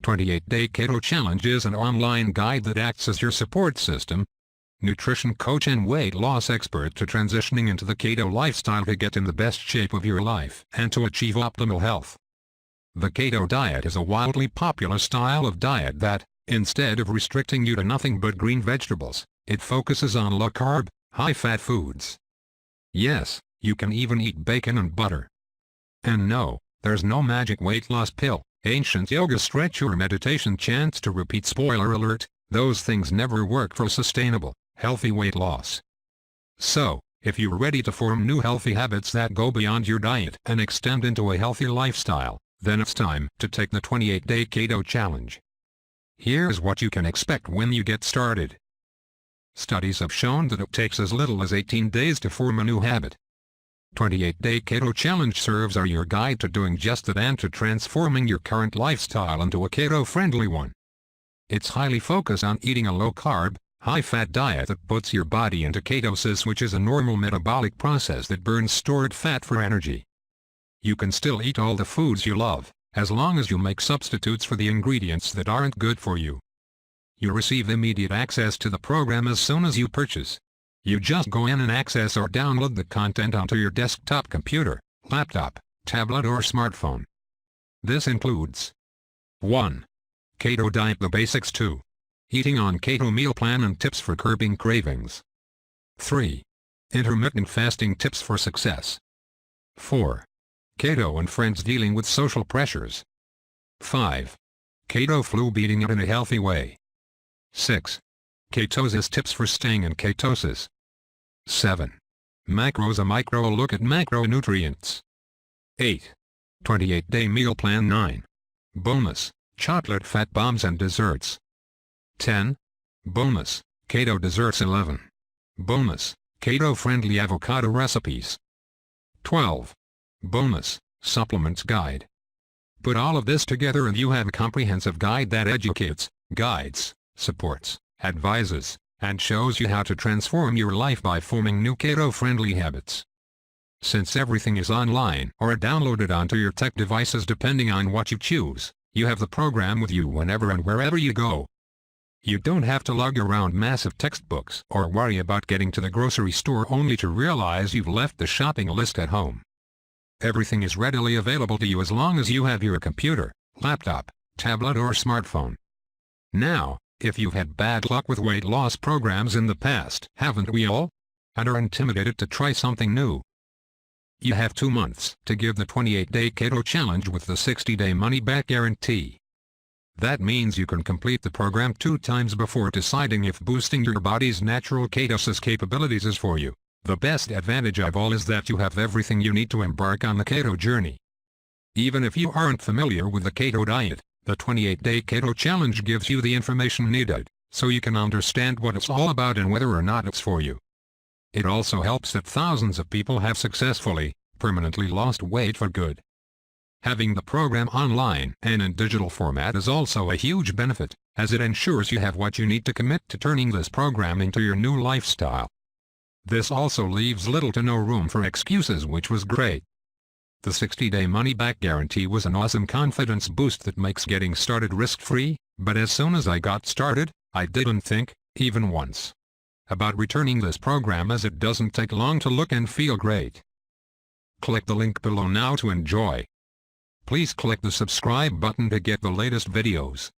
28-Day Keto Challenge is an online guide that acts as your support system, nutrition coach and weight loss expert to transitioning into the keto lifestyle to get in the best shape of your life and to achieve optimal health. The keto diet is a wildly popular style of diet that, instead of restricting you to nothing but green vegetables, it focuses on low-carb, high-fat foods. Yes, you can even eat bacon and butter. And no, there's no magic weight loss pill, ancient yoga stretch or meditation chants to repeat. Spoiler alert, those things never work for sustainable, healthy weight loss. So, if you're ready to form new healthy habits that go beyond your diet and extend into a healthy lifestyle, then it's time to take the 28-Day Keto Challenge. Here's what you can expect when you get started. Studies have shown that it takes as little as 18 days to form a new habit. 28-Day Keto Challenge serves as your guide to doing just that and to transforming your current lifestyle into a keto-friendly one. It's highly focused on eating a low-carb, high-fat diet that puts your body into ketosis, which is a normal metabolic process that burns stored fat for energy. You can still eat all the foods you love, as long as you make substitutes for the ingredients that aren't good for you. You receive immediate access to the program as soon as you purchase. You just go in and access or download the content onto your desktop computer, laptop, tablet or smartphone. This includes 1. Keto Diet: The Basics. 2. Eating on Keto Meal Plan and Tips for Curbing Cravings. 3. Intermittent Fasting Tips for Success. 4. Keto and Friends Dealing with Social Pressures. 5. Keto Flu: Beating it in a Healthy Way. 6. Ketosis Tips for Staying in Ketosis. 7. Macros: A Micro Look at Macronutrients. 8. 28-Day Meal Plan. 9. Bonus: Chocolate Fat Bombs and Desserts. 10. Bonus: Keto Desserts. 11. Bonus: Keto-Friendly Avocado Recipes. 12. Bonus: Supplements Guide. Put all of this together and you have a comprehensive guide that educates, guides, supports, advises, and shows you how to transform your life by forming new keto-friendly habits. Since everything is online or downloaded onto your tech devices depending on what you choose, you have the program with you whenever and wherever you go. You don't have to lug around massive textbooks or worry about getting to the grocery store only to realize you've left the shopping list at home. Everything is readily available to you as long as you have your computer, laptop, tablet or smartphone. Now, if you've had bad luck with weight loss programs in the past, haven't we all? And are intimidated to try something new? You have 2 months to give the 28-Day Keto Challenge with the 60-day money-back guarantee. That means you can complete the program 2 times before deciding if boosting your body's natural ketosis capabilities is for you. The best advantage of all is that you have everything you need to embark on the keto journey. Even if you aren't familiar with the keto diet, the 28-Day Keto Challenge gives you the information needed, so you can understand what it's all about and whether or not it's for you. It also helps that thousands of people have successfully, permanently lost weight for good. Having the program online and in digital format is also a huge benefit, as it ensures you have what you need to commit to turning this program into your new lifestyle. This also leaves little to no room for excuses, which was great. The 60-day money-back guarantee was an awesome confidence boost that makes getting started risk-free, but as soon as I got started, I didn't think, even once, about returning this program, as it doesn't take long to look and feel great. Click the link below now to enjoy. Please click the subscribe button to get the latest videos.